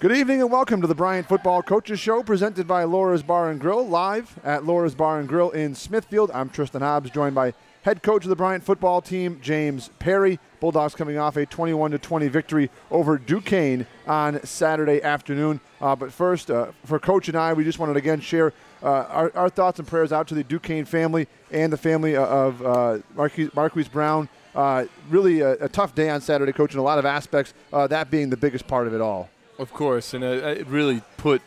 Good evening and welcome to the Bryant Football Coaches Show presented by Laura's Bar and Grill, live at Laura's Bar and Grill in Smithfield. I'm Tristan Hobbes, joined by head coach of the Bryant football team, James Perry. Bulldogs coming off a 21-20 victory over Duquesne on Saturday afternoon. But first, for Coach and I, we just wanted to again share our thoughts and prayers out to the Duquesne family and the family of Marquise Brown. Really a tough day on Saturday, Coach, in a lot of aspects, that being the biggest part of it all. Of course, and it really put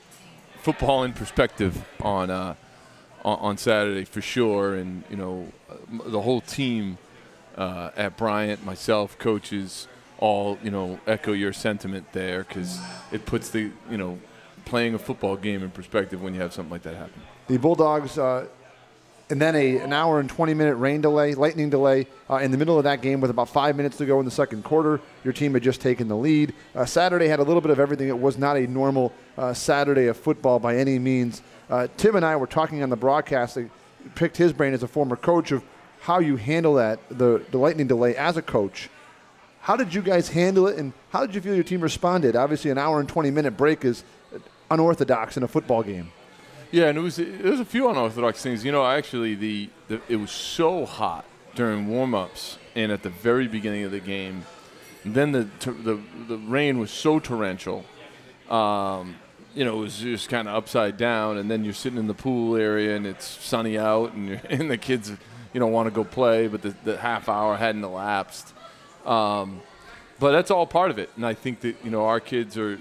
football in perspective on Saturday for sure. And you know, the whole team at Bryant, myself, coaches, all echo your sentiment there, because it puts the playing a football game in perspective when you have something like that happen. The Bulldogs. And then an hour and 20-minute lightning delay in the middle of that game with about 5 minutes to go in the second quarter. Your team had just taken the lead. Saturday had a little bit of everything. It was not a normal Saturday of football by any means. Tim and I were talking on the broadcast. I picked his brain as a former coach of how you handle that, the lightning delay as a coach. How did you guys handle it, and how did you feel your team responded? Obviously, an hour and 20-minute break is unorthodox in a football game. Yeah, and it was a few unorthodox things. Actually, it was so hot during warm-ups and at the very beginning of the game. And then the rain was so torrential. It was just kind of upside down. And then you're sitting in the pool area and it's sunny out, and the kids want to go play, but the half hour hadn't elapsed. But that's all part of it. And I think that our kids are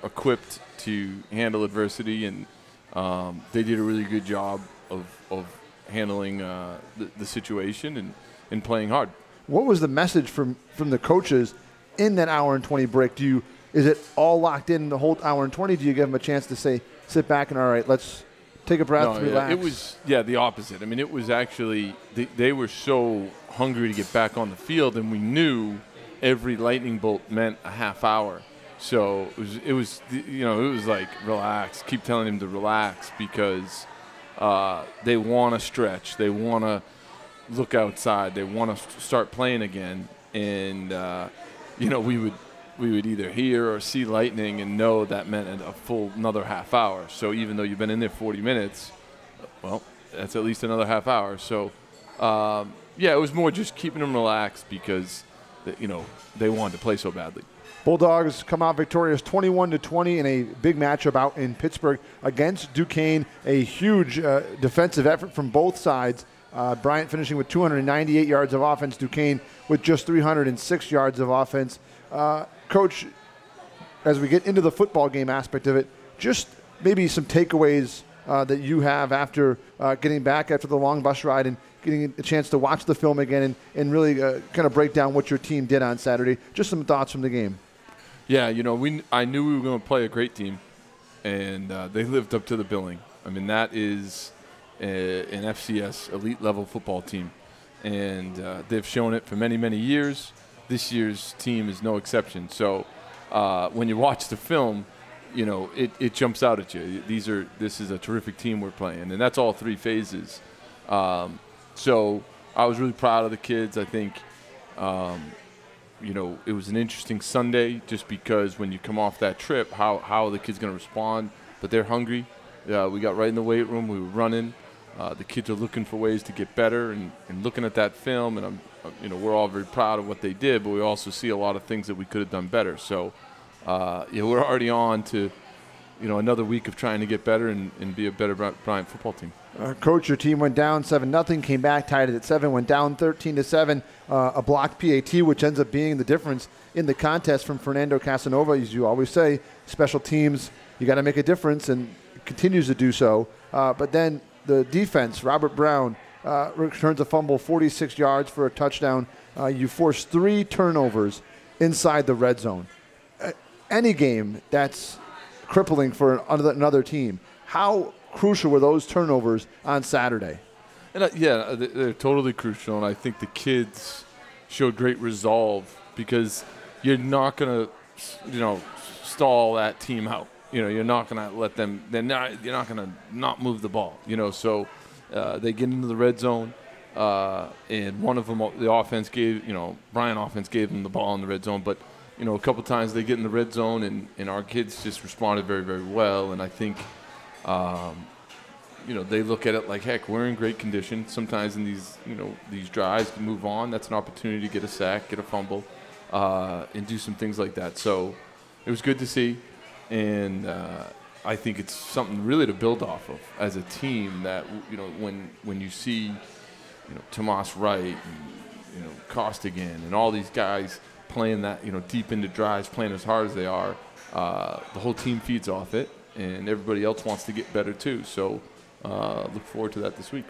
equipped to handle adversity, and they did a really good job of handling the situation and playing hard. What was the message from the coaches in that hour and 20 break? Is it all locked in the whole hour and 20? Do you give them a chance to say, sit back and all right, let's take a breath, relax? It was the opposite. I mean, it was actually they were so hungry to get back on the field, and we knew every lightning bolt meant a half hour. So it was like, relax. Keep telling him to relax, because they want to stretch. They want to look outside. They want to start playing again. And we would either hear or see lightning and know that meant a full another half hour. So even though you've been in there 40 minutes, well, that's at least another half hour. So it was more just keeping them relaxed, because they wanted to play so badly. Bulldogs come out victorious 21-20 in a big matchup out in Pittsburgh against Duquesne. A huge defensive effort from both sides. Bryant finishing with 298 yards of offense, Duquesne with just 306 yards of offense. Coach, as we get into the football game aspect of it, just maybe some takeaways that you have after getting back after the long bus ride and getting a chance to watch the film again and really kind of break down what your team did on Saturday. Just some thoughts from the game. Yeah, I knew we were going to play a great team, and they lived up to the billing. I mean, that is an FCS elite-level football team, and they've shown it for many, many years. This year's team is no exception. So when you watch the film, it jumps out at you. This is a terrific team we're playing, and that's all three phases. So I was really proud of the kids. I think it was an interesting Sunday, just because when you come off that trip, how are the kids going to respond? But they're hungry. We got right in the weight room. We were running. The kids are looking for ways to get better, and looking at that film, and we're all very proud of what they did, but we also see a lot of things that we could have done better. So we're already on to another week of trying to get better and be a better Bryant football team. Coach, your team went down 7-0, came back, tied it at 7, went down 13-7. A blocked PAT, which ends up being the difference in the contest from Fernando Casanova. As you always say, special teams, you got to make a difference, and continues to do so. But then the defense, Robert Brown, returns a fumble, 46 yards for a touchdown. You force 3 turnovers inside the red zone. Any game that's crippling for another team. How crucial were those turnovers on Saturday? And they're totally crucial, and I think the kids showed great resolve, because you're not going to, stall that team out. You're not going to let them. You're not going to not move the ball. So they get into the red zone, and one of them, the offense gave, Bryant offense gave them the ball in the red zone, but a couple times they get in the red zone, and our kids just responded very, very well. And I think, they look at it like, heck, we're in great condition. Sometimes in these drives to move on, that's an opportunity to get a sack, get a fumble, and do some things like that. So it was good to see, and I think it's something really to build off of as a team. That when you see Tomas Wright and Costigan and all these guys playing that deep into drives, playing as hard as they are, the whole team feeds off it, and everybody else wants to get better too. So look forward to that this week.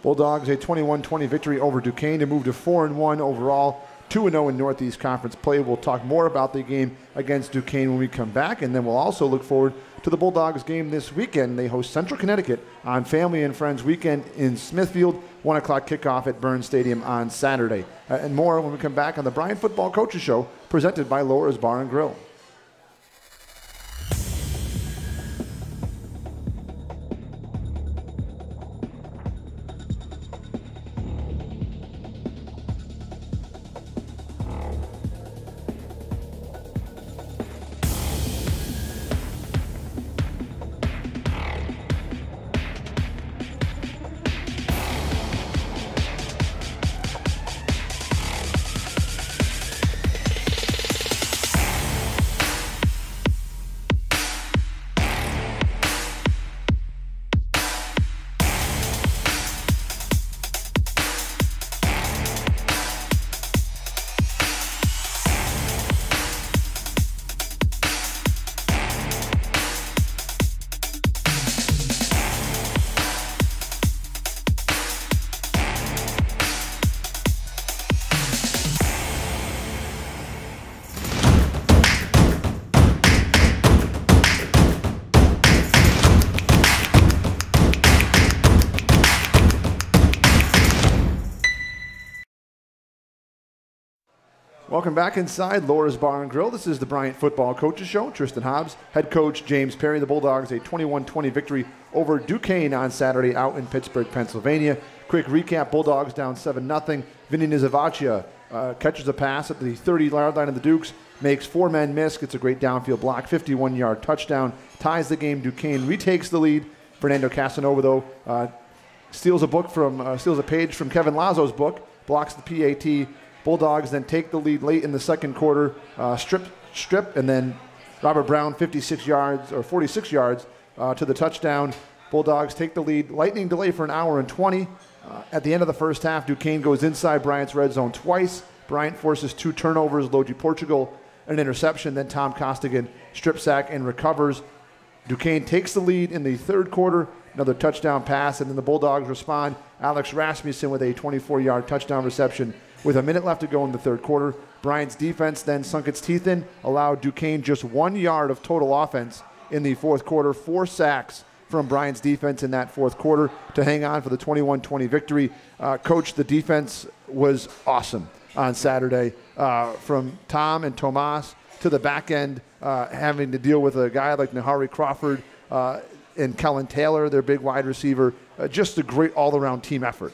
Bulldogs a 21-20 victory over Duquesne to move to 4-1 overall, 2-0 in Northeast Conference play. We'll talk more about the game against Duquesne when we come back, and then we'll also look forward to the Bulldogs game this weekend. They host Central Connecticut on Family and Friends Weekend in Smithfield, 1 o'clock kickoff at Burns Stadium on Saturday. And more when we come back on the Bryant Football Coaches Show, presented by Laura's Bar and Grill. Welcome back inside Laura's Bar and Grill. This is the Bryant Football Coaches Show. Tristan Hobbes, head coach James Perry. The Bulldogs a 21-20 victory over Duquesne on Saturday out in Pittsburgh, Pennsylvania. Quick recap, Bulldogs down 7-0. Vinny Nizavachia catches a pass at the 30-yard line of the Dukes, makes 4 men miss, gets a great downfield block, 51-yard touchdown, ties the game. Duquesne retakes the lead. Fernando Casanova, though, steals a page from Kevin Lazo's book, blocks the PAT. Bulldogs then take the lead late in the second quarter, strip, and then Robert Brown 46 yards to the touchdown. Bulldogs take the lead. Lightning delay for an hour and 20. At the end of the first half, Duquesne goes inside Bryant's red zone twice. Bryant forces 2 turnovers, Logie Portugal, an interception. Then Tom Costigan strip sack and recovers. Duquesne takes the lead in the third quarter, another touchdown pass, and then the Bulldogs respond. Alex Rasmussen with a 24-yard touchdown reception. With a minute left to go in the third quarter, Bryant's defense then sunk its teeth in, allowed Duquesne just 1 yard of total offense in the fourth quarter. 4 sacks from Bryant's defense in that fourth quarter to hang on for the 21-20 victory. Coach, the defense was awesome on Saturday. From Tom and Tomas to the back end, having to deal with a guy like Nahari Crawford and Kellen Taylor, their big wide receiver. Just a great all-around team effort.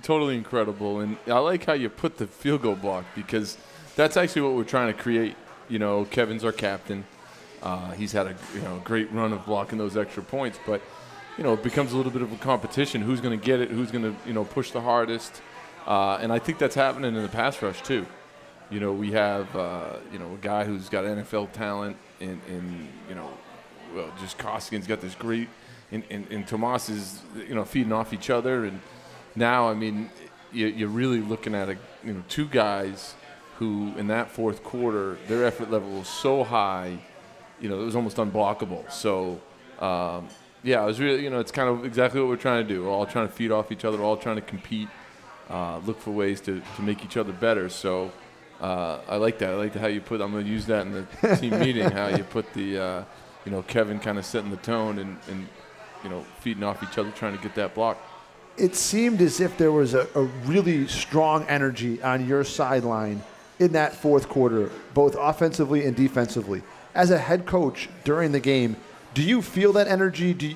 Totally incredible, and I like how you put the field goal block, because that's actually what we're trying to create. Kevin's our captain. He's had a great run of blocking those extra points, but it becomes a little bit of a competition. Who's going to get it? Who's going to push the hardest? And I think that's happening in the pass rush too. We have a guy who's got NFL talent, and just Costigan's got this great, and Tomas is feeding off each other. And now, you're really looking at 2 guys who, in that fourth quarter, their effort level was so high, it was almost unblockable. So, it was really, it's kind of exactly what we're trying to do. We're all trying to feed off each other. We're all trying to compete, look for ways to make each other better. So, I like that. I like how you put. I'm going to use that in the team meeting. How you put the, Kevin kind of setting the tone and feeding off each other, trying to get that block. It seemed as if there was a really strong energy on your sideline in that fourth quarter, both offensively and defensively. As a head coach during the game, do you feel that energy? Do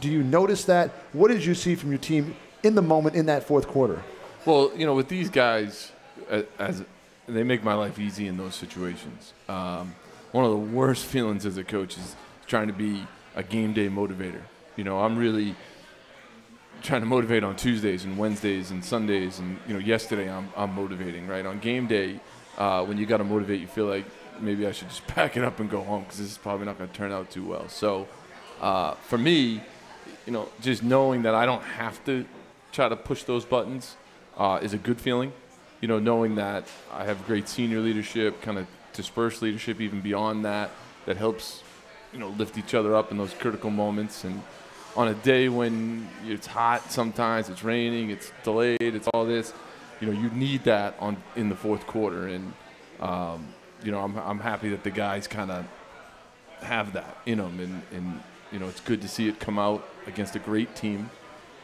you notice that? What did you see from your team in the moment in that fourth quarter? Well, with these guys, they make my life easy in those situations. One of the worst feelings as a coach is trying to be a game day motivator. You know, I'm really trying to motivate on Tuesdays and Wednesdays and Sundays, and yesterday I'm motivating, right? On game day, when you got to motivate, you feel like maybe I should just pack it up and go home because this is probably not going to turn out too well. So for me, just knowing that I don't have to try to push those buttons is a good feeling. Knowing that I have great senior leadership, kind of dispersed leadership even beyond that helps, lift each other up in those critical moments. And on a day when it's hot, sometimes it's raining, it's delayed, it's all this, you need that in the fourth quarter. And, I'm happy that the guys kind of have that in them. And it's good to see it come out against a great team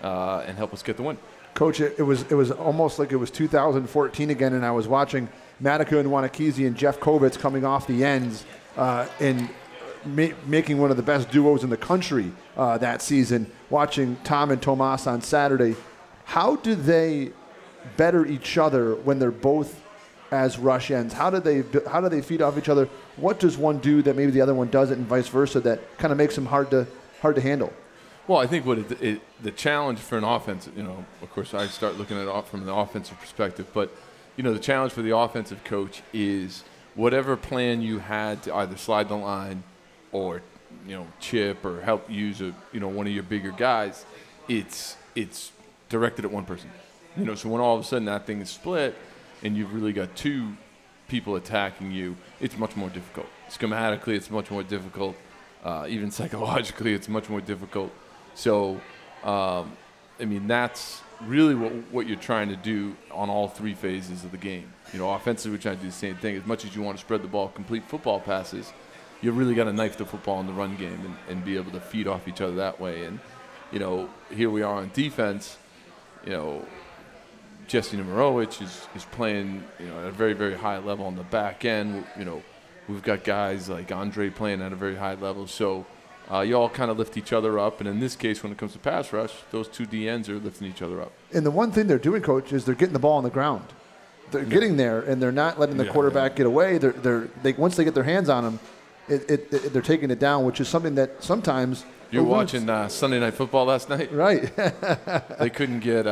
and help us get the win. Coach, it was almost like it was 2014 again, and I was watching Matica and Wanakisi and Jeff Kovitz coming off the ends and making one of the best duos in the country that season, watching Tom and Tomas on Saturday. How do they better each other when they're both as rush ends? How do they feed off each other? What does one do that maybe the other one doesn't, and vice versa, that kind of makes them hard to handle? Well, I think the challenge for an offense, of course, I start looking at it from an offensive perspective, but, the challenge for the offensive coach is whatever plan you had to either slide the line or, chip or help use one of your bigger guys, it's directed at one person. So when all of a sudden that thing is split and you've really got two people attacking you, it's much more difficult. Schematically, it's much more difficult. Even psychologically, it's much more difficult. So, that's really what you're trying to do on all three phases of the game. Offensively, we're trying to do the same thing. As much as you want to spread the ball, complete football passes, you really got to knife the football in the run game and be able to feed off each other that way. And, here we are on defense. Jesse Nemirowicz is playing, at a very, very high level on the back end. We've got guys like Andre playing at a very high level. So you all kind of lift each other up. And in this case, when it comes to pass rush, those two DNs are lifting each other up. And the one thing they're doing, Coach, is they're getting the ball on the ground. They're getting there, and they're not letting the quarterback get away. They once they get their hands on him, they're taking it down, which is something that sometimes – You were watching Sunday Night Football last night? Right. They couldn't get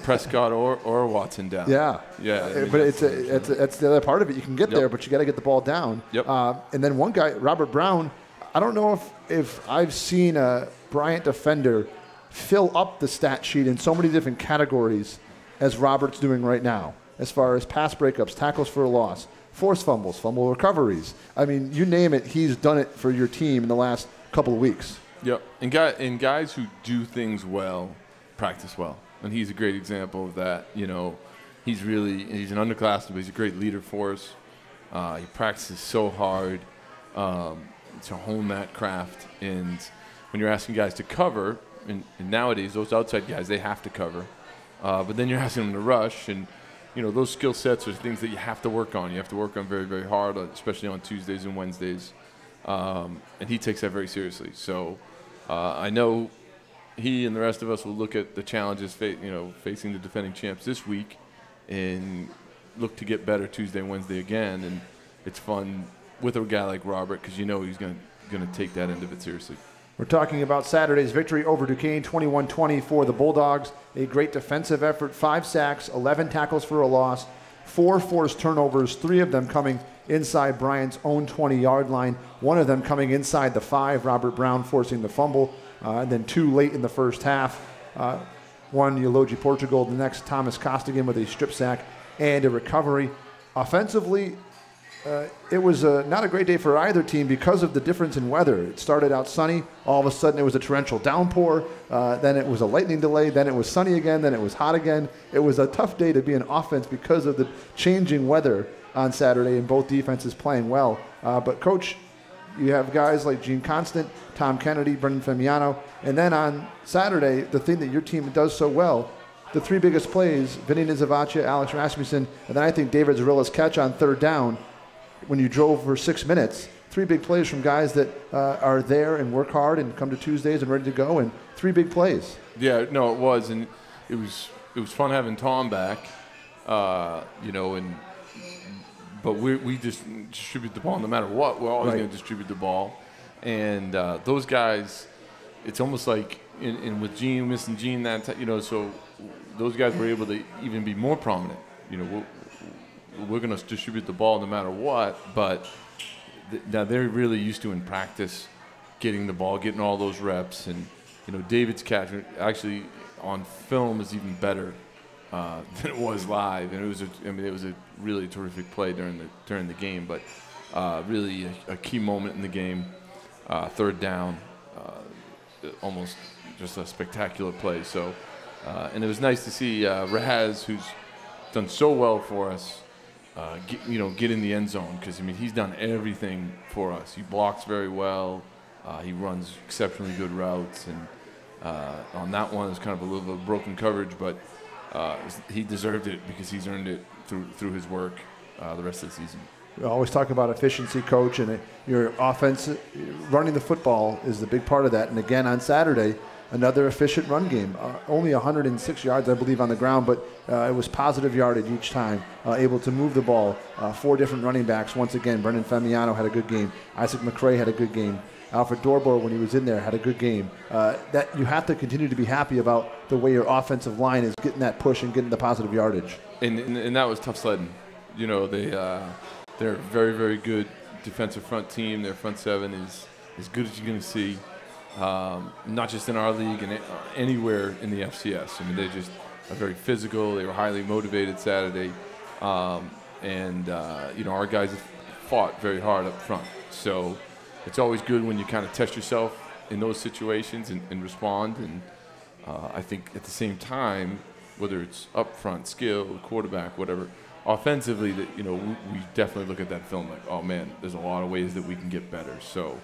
Prescott or Watson down. Yeah. Yeah. But it's the other part of it. You can get there, but you got to get the ball down. Yep. And then one guy, Robert Brown, I don't know if I've seen a Bryant defender fill up the stat sheet in so many different categories as Robert's doing right now, as far as pass breakups, tackles for a loss, forced fumbles, fumble recoveries. I mean, you name it, he's done it for your team in the last couple of weeks. Yep, and guys who do things well practice well, and he's a great example of that. He's an underclassman, but he's a great leader for us. He practices so hard to hone that craft, and when you're asking guys to cover, and nowadays those outside guys, they have to cover, but then you're asking them to rush, and those skill sets are things that you have to work on. You have to work on very, very hard, especially on Tuesdays and Wednesdays, and he takes that very seriously. So. I know he and the rest of us will look at the challenges facing the defending champs this week and look to get better Tuesday and Wednesday again. And it's fun with a guy like Robert because he's going to take that end of it seriously. We're talking about Saturday's victory over Duquesne, 21-20 for the Bulldogs. A great defensive effort, 5 sacks, 11 tackles for a loss, 4 forced turnovers, 3 of them coming inside Bryant's own 20-yard line, 1 of them coming inside the 5, Robert Brown forcing the fumble, and then 2 late in the first half. One, Eulogi Portugal, the next Thomas Costigan with a strip sack and a recovery. Offensively, it was not a great day for either team because of the difference in weather. It started out sunny. All of a sudden, it was a torrential downpour. Then it was a lightning delay. Then it was sunny again. Then it was hot again. It was a tough day to be an offense because of the changing weather on Saturday, and both defenses playing well. But, Coach, you have guys like Gene Constant, Tom Kennedy, Brendan Femiano, and then on Saturday, the thing that your team does so well, the 3 biggest plays, Vinny Nizavacha, Alex Rasmussen, and then I think David Zarilla's catch on 3rd down when you drove for 6 minutes. 3 big plays from guys that are there and work hard and come to Tuesdays and ready to go, and 3 big plays. Yeah, no, it was, and it was fun having Tom back, and but we just distribute the ball no matter what. We're always Right. going to distribute the ball. And those guys, it's almost like with Gene, missing Gene, so those guys were able to even be more prominent. We're going to distribute the ball no matter what, but now they're really used to in practice getting the ball, getting all those reps. And, David's catch actually on film is even better than it was live. And it was a really terrific play during the game, but really a key moment in the game. Third down, almost just a spectacular play. So, and it was nice to see Raz, who's done so well for us, get in the end zone, because he's done everything for us. He blocks very well. He runs exceptionally good routes, and on that one, it's kind of a little bit of broken coverage, but he deserved it because he's earned it through his work the rest of the season. We always talk about efficiency, Coach, and your offense, running the football is the big part of that. And again, on Saturday, another efficient run game. Only 106 yards, I believe, on the ground, but it was positive yardage each time. Able to move the ball. 4 different running backs. Once again, Brendan Femiano had a good game. Isaac McCray had a good game. Alfred Dorbor, when he was in there, had a good game. That you have to continue to be happy about the way your offensive line is getting that push and getting the positive yardage. And that was tough sledding. They're a very, very good defensive front team. Their front seven is as good as you're going to see, not just in our league and anywhere in the FCS. They just are very physical. They were highly motivated Saturday. Our guys have fought very hard up front. So it's always good when you kind of test yourself in those situations and respond. And I think at the same time, whether it's up front, skill, quarterback, whatever, offensively, we definitely look at that film like, oh man, there's a lot of ways that we can get better. So,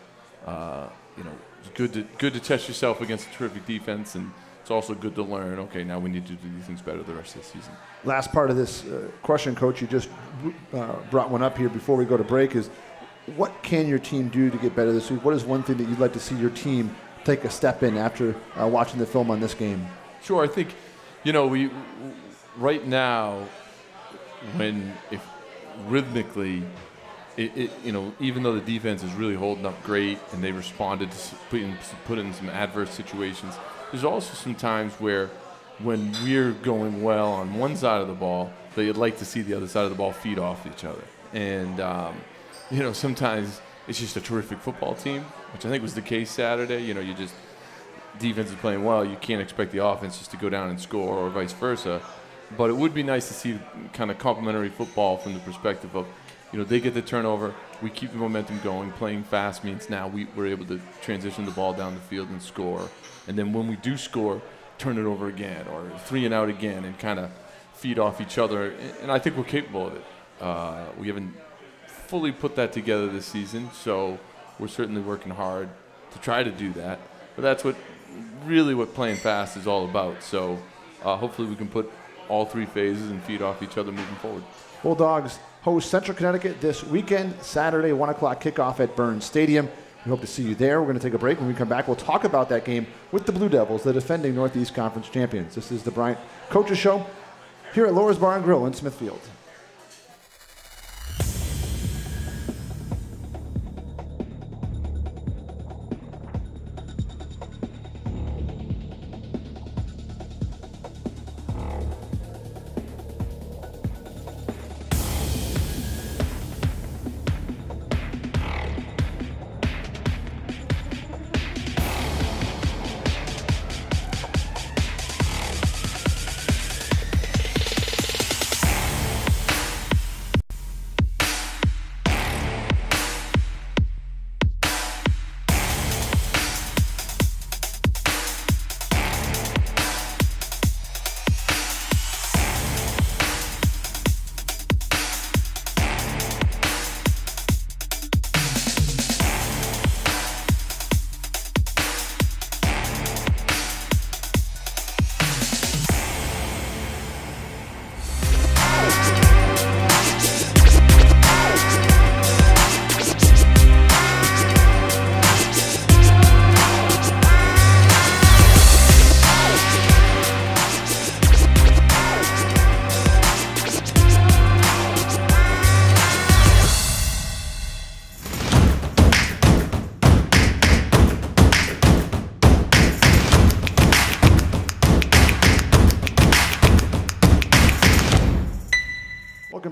it's good to test yourself against a terrific defense, and it's also good to learn. Okay, now we need to do these things better the rest of the season. Last part of this question, Coach, you just brought one up here before we go to break, is what can your team do to get better this week? What is one thing that you'd like to see your team take a step in after watching the film on this game? Sure, I think, we right now, if rhythmically, even though the defense is really holding up great and they responded to put in some adverse situations, there's also some times where when we're going well on one side of the ball, they'd like to see the other side of the ball feed off each other. And, sometimes it's just a terrific football team, which I think was the case Saturday. Defense is playing well. You can't expect the offense just to go down and score or vice versa. But it would be nice to see kind of complementary football from the perspective of, they get the turnover, we keep the momentum going. Playing fast means now we're able to transition the ball down the field and score. And then when we do score, turn it over again or 3 and out again and kind of feed off each other. And I think we're capable of it. We haven't fully put that together this season, so we're certainly working hard to try to do that. But that's what playing fast is all about. So hopefully we can put all 3 phases and feed off each other moving forward. Bulldogs host Central Connecticut this weekend, Saturday, 1 o'clock kickoff at Burns Stadium. We hope to see you there. We're going to take a break. When we come back, we'll talk about that game with the Blue Devils, the defending Northeast Conference champions. This is the Bryant Coaches Show here at Laura's Bar and Grill in Smithfield.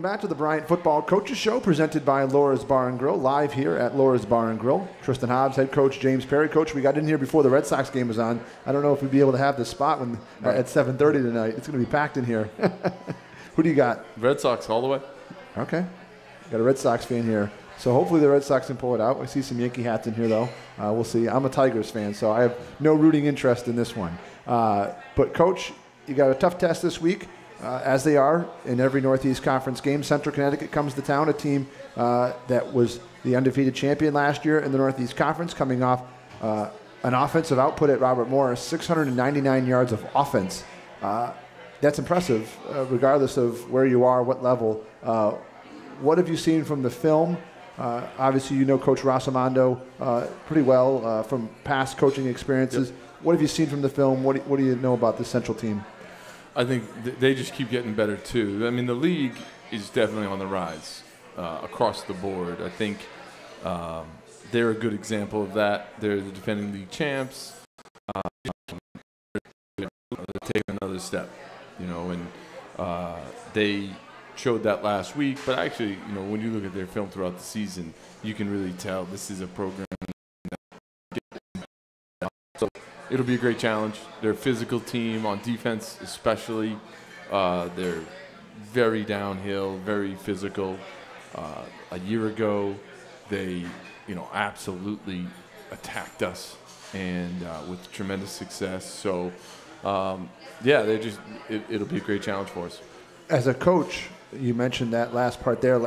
back to the Bryant Football Coaches Show, presented by Laura's Bar and Grill, live here at Laura's Bar and Grill. Tristan Hobbes, head coach, James Perry. Coach, we got in here before the Red Sox game was on. I don't know if we'd be able to have this spot at 7:30 tonight. It's going to be packed in here. Who do you got? Red Sox all the way. Okay. Got a Red Sox fan here. So hopefully the Red Sox can pull it out. I see some Yankee hats in here, though. We'll see. I'm a Tigers fan, so I have no rooting interest in this one. But, Coach, you got a tough test this week. As they are in every Northeast Conference game. Central Connecticut comes to town, a team that was the undefeated champion last year in the Northeast Conference, coming off an offensive output at Robert Morris, 699 yards of offense. That's impressive, regardless of where you are, what level. What have you seen from the film? Obviously, you know Coach Rosamondo pretty well from past coaching experiences. Yep. What have you seen from the film? What do you know about the Central team? I think they just keep getting better, too. I mean, the league is definitely on the rise across the board. I think they're a good example of that. They're the defending league champs. They're taking another step, and they showed that last week. But actually, when you look at their film throughout the season, you can really tell this is a program. So it'll be a great challenge. They're a physical team on defense, especially. They're very downhill, very physical. A year ago, they, absolutely attacked us, and with tremendous success. So, it'll be a great challenge for us. As a coach, you mentioned that last part there.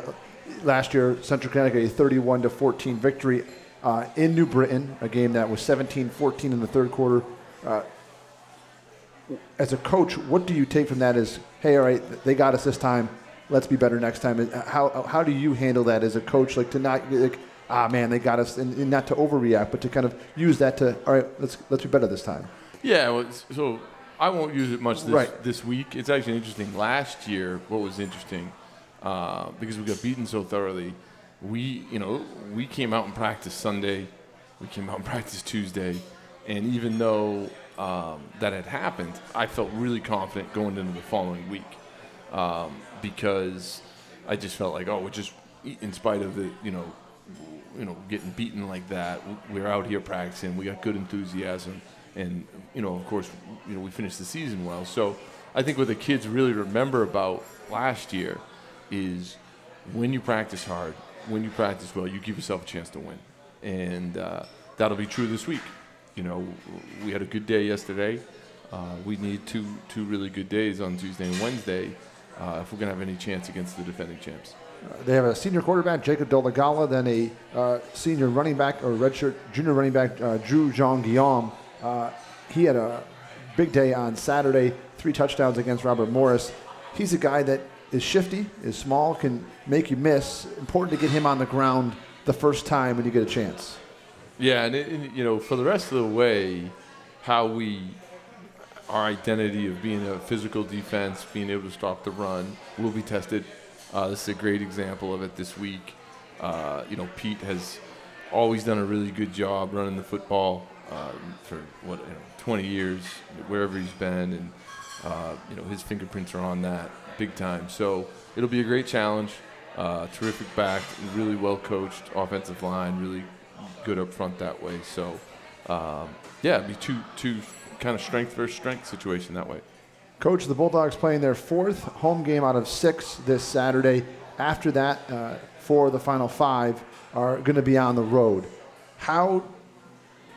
Last year, Central Connecticut, a 31-14 victory. In New Britain, a game that was 17-14 in the third quarter. As a coach, what do you take from that as, hey, all right, they got us this time, let's be better next time? How do you handle that as a coach, like to not, they got us, and not to overreact, but to kind of use that to, all right, let's be better this time? Yeah, well, so I won't use it much this week. It's actually interesting. Last year, what was interesting, because we got beaten so thoroughly, we came out and practiced Sunday, we came out and practiced Tuesday, and even though that had happened, I felt really confident going into the following week because I just felt like, we're just, in spite of the, getting beaten like that, we're out here practicing, we got good enthusiasm, and, of course, we finished the season well. So I think what the kids really remember about last year is when you practice hard, when you practice well, you give yourself a chance to win. And that'll be true this week. We had a good day yesterday. We need two really good days on Tuesday and Wednesday if we're going to have any chance against the defending champs. They have a senior quarterback, Jacob Dolagala, then a senior running back, or redshirt junior running back, Drew Jean-Guillaume. He had a big day on Saturday, 3 touchdowns against Robert Morris. He's a guy that is shifty, is small, can make you miss. Important to get him on the ground the first time when you get a chance. Yeah, and for the rest of the way, our identity of being a physical defense, being able to stop the run, will be tested. This is a great example of it this week. Pete has always done a really good job running the football for 20 years, wherever he's been, and his fingerprints are on that big time. So it'll be a great challenge. Terrific back, really well coached offensive line, really good up front that way. So it'd be two kind of strength versus strength situation that way. Coach, the Bulldogs playing their 4th home game out of 6 this Saturday. After that, 4 of the final 5 are going to be on the road. How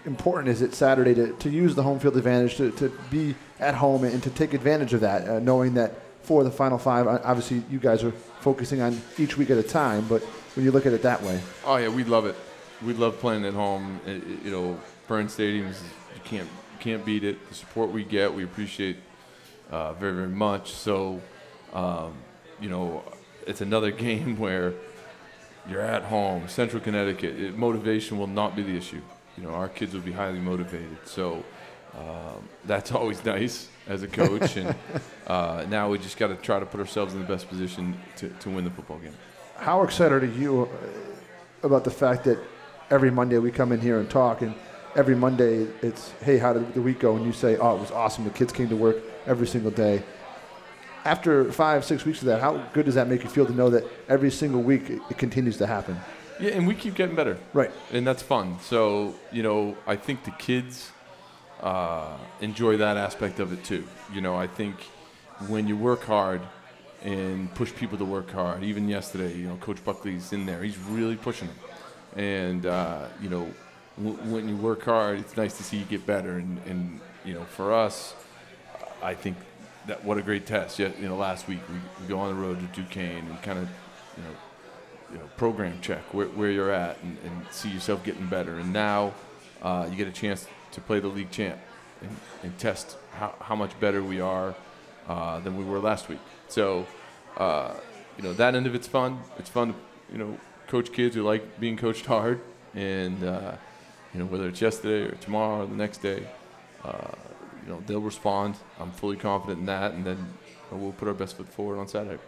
important is it Saturday to use the home field advantage, to be at home and to take advantage of that, knowing that for the final 5, obviously you guys are focusing on each week at a time, but when you look at it that way? Oh, yeah, we love it. We love playing at home. Burn Stadiums, you can't beat it. The support we get, we appreciate very, very much. So, it's another game where you're at home, Central Connecticut. Motivation will not be the issue. Our kids will be highly motivated. So that's always nice as a coach. And now we just got to try to put ourselves in the best position to win the football game. How excited are you about the fact that every Monday we come in here and talk, and every Monday it's, hey, how did the week go? And you say, oh, it was awesome. The kids came to work every single day. after 5-6 weeks of that, how good does that make you feel to know that every single week it continues to happen? Yeah, and we keep getting better. Right. And that's fun. So, I think the kids enjoy that aspect of it too. I think when you work hard and push people to work hard, even yesterday, Coach Buckley's in there. He's really pushing them. And, when you work hard, it's nice to see you get better. And for us, I think that what a great test. Last week we go on the road to Duquesne and kind of, program check where you're at and see yourself getting better. And now you get a chance to play the league champ and test how much better we are than we were last week. So, that end of it's fun. It's fun to, coach kids who like being coached hard. And, whether it's yesterday or tomorrow or the next day, they'll respond. I'm fully confident in that. And then we'll put our best foot forward on Saturday.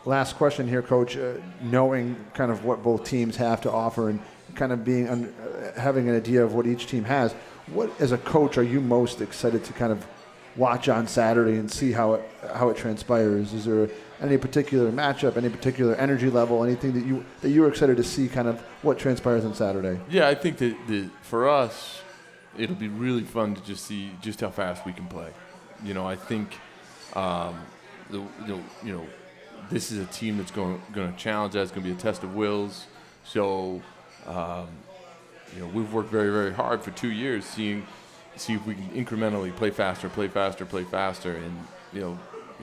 Last question here, Coach. Knowing kind of what both teams have to offer and kind of having an idea of what each team has, what as a coach are you most excited to kind of watch on Saturday and see how it transpires? Is there any particular matchup, any particular energy level, anything that you are excited to see kind of what transpires on Saturday? Yeah, I think that for us, it'll be really fun to just see just how fast we can play. I think this is a team that's going to challenge that. It's going to be a test of wills. So, we've worked very, very hard for 2 years see if we can incrementally play faster. And, you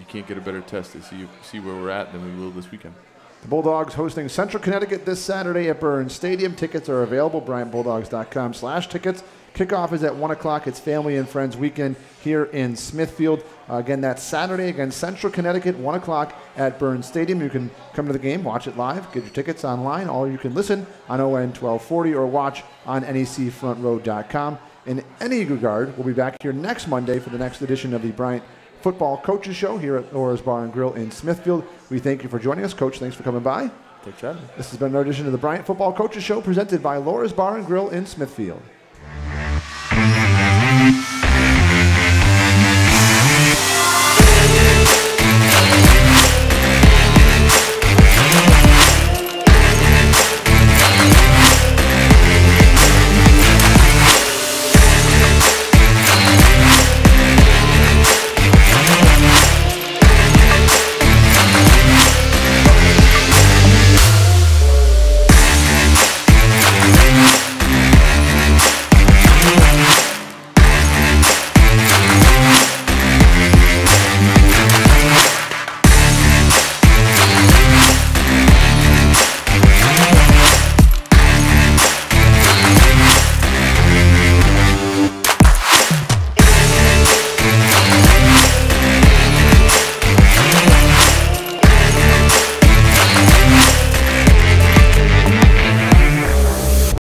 can't get a better test to see where we're at than we will this weekend. The Bulldogs hosting Central Connecticut this Saturday at Burns Stadium. Tickets are available, BryantBulldogs.com/tickets. Kickoff is at 1 o'clock. It's Family and Friends Weekend here in Smithfield. Again, that's Saturday against Central Connecticut, 1 o'clock at Burns Stadium. You can come to the game, watch it live, get your tickets online, or you can listen on ON 1240 or watch on necfrontrow.com. In any regard, we'll be back here next Monday for the next edition of the Bryant Football Coaches Show here at Laura's Bar and Grill in Smithfield. We thank you for joining us. Coach, thanks for coming by. Thanks for having me. This has been another edition of the Bryant Football Coaches Show presented by Laura's Bar and Grill in Smithfield.